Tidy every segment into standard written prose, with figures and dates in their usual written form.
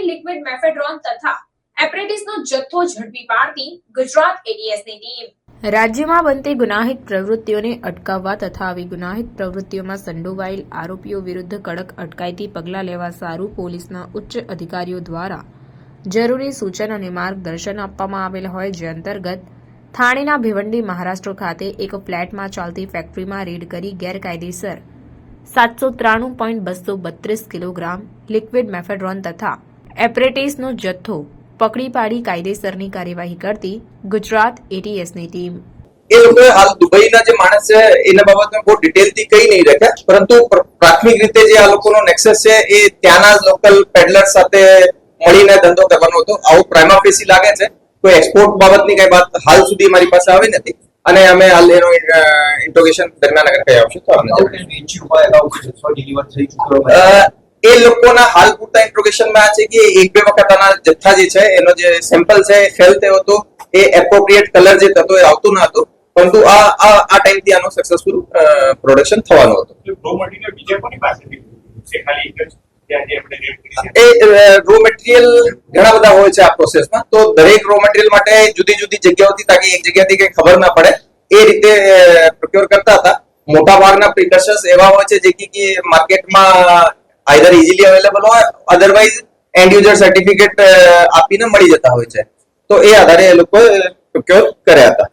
Liquid mephedrone તથા એપ્રેટિસનો જથ્થો ઝડપી પાડતી ગુજરાત એટીએસની ટીમ રાજ્યમાં બનતી ગુનાહિત પ્રવૃત્તિઓને અટકાવવા તથા આવી ગુનાહિત પ્રવૃત્તિઓમાં સંડોવાયેલ આરોપીઓ વિરુદ્ધ કડક અટકાયતી પગલાં લેવા સારું પોલીસના ઉચ્ચ અધિકારીઓ દ્વારા જરૂરી સૂચન અને માર્ગદર્શન આપવામાં આવેલ હોય, જે અંતર્ગત થાણેના ભિવંડી મહારાષ્ટ્ર ખાતે એક ફ્લેટમાં ચાલતી ફેક્ટરીમાં રેડ કરી ગેરકાયદેસર 793.232 કિલોગ્રામ લિક્વિડ મેફેડ્રોન તથા એપ્રેટિસનો જથ્થો પકડી પાડી કાયદેસરની કાર્યવાહી કરતી ગુજરાત એટીએસની ટીમ એ લોકોએ હાલ દુબઈના જે માણસ છે એના બાબતમાં બહુ ડિટેલથી કઈ નહીં રાખ્યા, પરંતુ પ્રાથમિક રીતે જે આ લોકોનો નેક્સસ છે એ ત્યાંના લોકલ પેડલર સાથે મળીને ધંધો કરવાનો હતો. આવું પ્રાઇમા ફેસી લાગે છે. કોઈ એક્સપોર્ટ બાબતની કઈ વાત હાલ સુધી મારી પાસે આવી નથી અને અમે હાલ એનો ઇન્ટ્રોગેશન દરમિયાન અગર કઈ આવશે તો એ લોકોના હાલ પૂરતા ઇન્ટ્રોગેશનમાં આ છે કે એક બે વખત આના જથ્થા જે છે એનો જે સેમ્પલ છે ફેલ થયો હતો, એ એપ્રોપ્રિએટ કલર જે થતો એ આવતું ન હતું, પરંતુ આ ટાઈમથી આનો સક્સેસફુલ પ્રોડક્શન થવાનું હતું. એ રો મટીરિયલ ઘણા બધા હોય છે આ પ્રોસેસમાં, તો દરેક રો મટીરિયલ માટે જુદી જુદી જગ્યાઓથી, તાકી એક જગ્યાથી કઈ ખબર ના પડે એ રીતે પ્રોક્યોર કરતા હતા. મોટા ભાગના પ્રિકર્શન્સ એવા હોય છે જે કે માર્કેટમાં આઈધર ઇઝીલી અવેલેબલ હોય, અધરવાઇઝ એન્ડ યુઝર સર્ટિફિકેટ આપીને મળી જતા હોય છે, તો એ આધારે એ લોકો પ્રોક્યોર કર્યા હતા.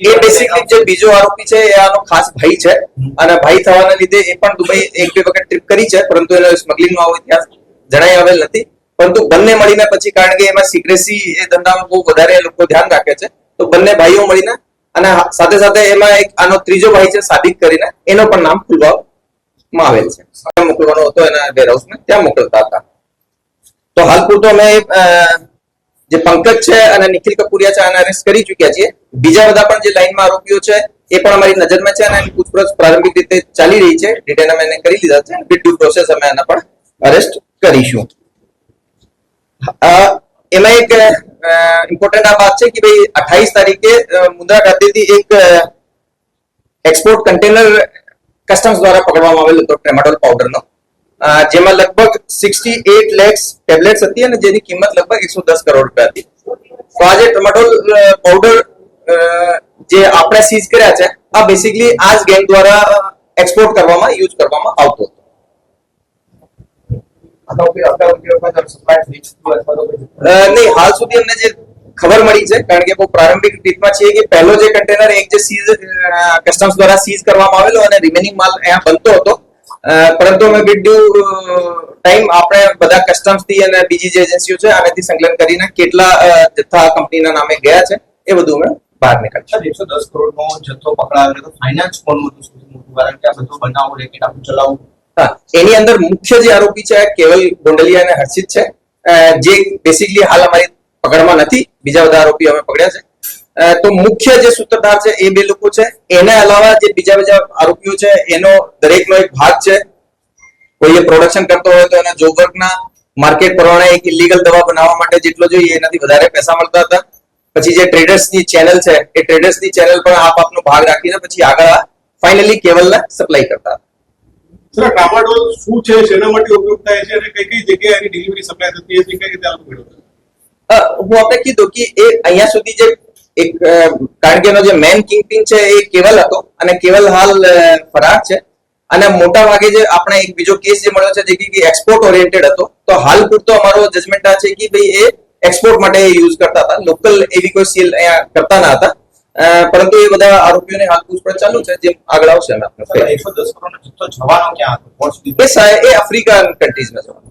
એ બેસિકલી જે બીજો આરોપી છે એ આનો ખાસ ભાઈ છે અને ભાઈ થવાના લીધે એ પણ દુબઈ એક બે વખત ટ્રીપ કરી છે, પરંતુ એનો સ્મગલિંગનો આવો ઇતિહાસ જણાઈ આવેલ નથી. પરંતુ બંને મળીને પછી, કારણ કે એમાં સિક્રેસી એ ધંધામાં બહુ વધારે લોકો ધ્યાન રાખે છે, તો બંને ભાઈઓ મળીને અને સાથે સાથે એમાં એક આનો ત્રીજો ભાઈ છે સાદિક કરીને, એનો પણ નામ ખુલવામાં આવેલ છે. મોકલવાનો હતો એના વેરહાઉસમાં, ત્યાં મોકલતા હતા. તો હાલ પૂરતો અમે જે પંકજ છે અને નિખિલ કપૂરિયા છે આને અરેસ્ટ કરી ચુક્યા છીએ. બીજા બધા પણ જે લાઈનમાં આરોપીઓ છે એ પણ અમારી નજરમાં છે અને એની પૂછપરછ પ્રારંભિક રીતે ચાલી રહી છે. ડિટેન અમે એને કરી લીધા છે. વિથ ડ્યુ પ્રોસેસ અમે આના પણ અરેસ્ટ કરીશું. એમાં એક ઇમ્પોર્ટન્ટ આ વાત છે કે ભાઈ 28 તારીખે મુન્દ્રા ખાતેથી એક એક્સપોર્ટ કન્ટેનર કસ્ટમ્સ દ્વારા પકડવામાં આવેલો હતો ટ્રેમાડોલ પાવડરનો, જેમાં લગભગ 68 lakhs ટેબ્લેટ્સ હતી અને જેની કિંમત લગભગ 110 કરોડ રૂપિયા હતી. તો આ જે ટ્રેમાડોલ પાવડર જે આપણે સીઝ કર્યા છે, આ બેસિકલી આ જ ગેંગ દ્વારા એક્સપોર્ટ કરવામાં યુઝ કરવામાં આવતો હતો. નહીં, હાલ સુધી અમને જે ખબર મળી છે, કારણ કે બહુ પ્રારંભિક રીતમાં છે કે પહેલો જે કન્ટેનર એક જે સીઝ કસ્ટમ્સ દ્વારા સીઝ કરવામાં આવેલો અને રિમેનિંગ માલ અહીંયા બનતો હતો, પરંતુ અમે વિથ ડ્યુ ટાઈમ આપણે બધા કસ્ટમ્સ થી અને બીજી જે એજન્સીઓ છે આનાથી સંકલન કરીને કેટલા જથ્થા કંપનીના નામે ગયા છે એ બધું અમે બહાર નીકળ્યું. 110 કરોડનો જથ્થો પકડાયો તો ફાઇનાન્સ કોનું હતું સૌથી મોટું? કારણ કે આ બધું બનાવો રેકેટ આપણું ચલાવવું. હા, એની અંદર મુખ્ય જે આરોપી છે કેવલ ગોંડલિયા અને હર્ષિત છે, જે બેસિકલી હાલ અમારી પકડમાં નથી. બીજા બધા આરોપી અમે પકડ્યા છે. તો મુખ્ય જે સૂત્રધાર છે એ બે લોકો છે. એના અલાવા જે બીજા આરોપીઓ છે એનો દરેકનો એક ભાગ છે. કોઈ પ્રોડક્શન કરતો હોય તો એના જોબ વર્કના માર્કેટ પ્રમાણે એક ઇલીગલ દવા બનાવવા માટે જેટલો જોઈએ એનાથી વધારે પૈસા મળતા હતા. પછી જે ટ્રેડર્સની ચેનલ છે એ ટ્રેડર્સની ચેનલ પણ આપનો ભાગ રાખીને પછી આગળ ફાઇનલી કેવલને સપ્લાય કરતા હતા. સર, ટ્રામાડોલ શું છે, શેના માટે ઉપયોગ થાય છે અને કઈ કઈ જગ્યાએ એની ડિલિવરી સપ્લાય થતી હોય છે, કઈ રીતે આવું મેળવતા? હું આપણે કીધું કે એ અહીંયા સુધી જે એક, કારણ કે એનો જે મેન કિંગપિન છે એ કેવલ હતો અને કેવલ હાલ ફરાર છે. અને મોટા ભાગે જે આપણે એક બીજો કેસ જે મળ્યો છે જે કે એક્સપોર્ટ ઓરિએન્ટેડ હતો, તો હાલ પૂરતો અમારો જજમેન્ટ આ છે કે ભાઈ એ એક્સપોર્ટ માટે યુઝ કરતા હતા, લોકલ એવી કોઈ સેલ અહીંયા કરતા ના હતા. પરંતુ એ બધા આરોપીઓને હાલ પૂછપરછ ચાલુ છે, જે આગળ આવશે. 110 કરોડનો જથ્થો જવાનો ક્યાં હતો? એ આફ્રિકન કન્ટ્રીઝમાં જવાનો.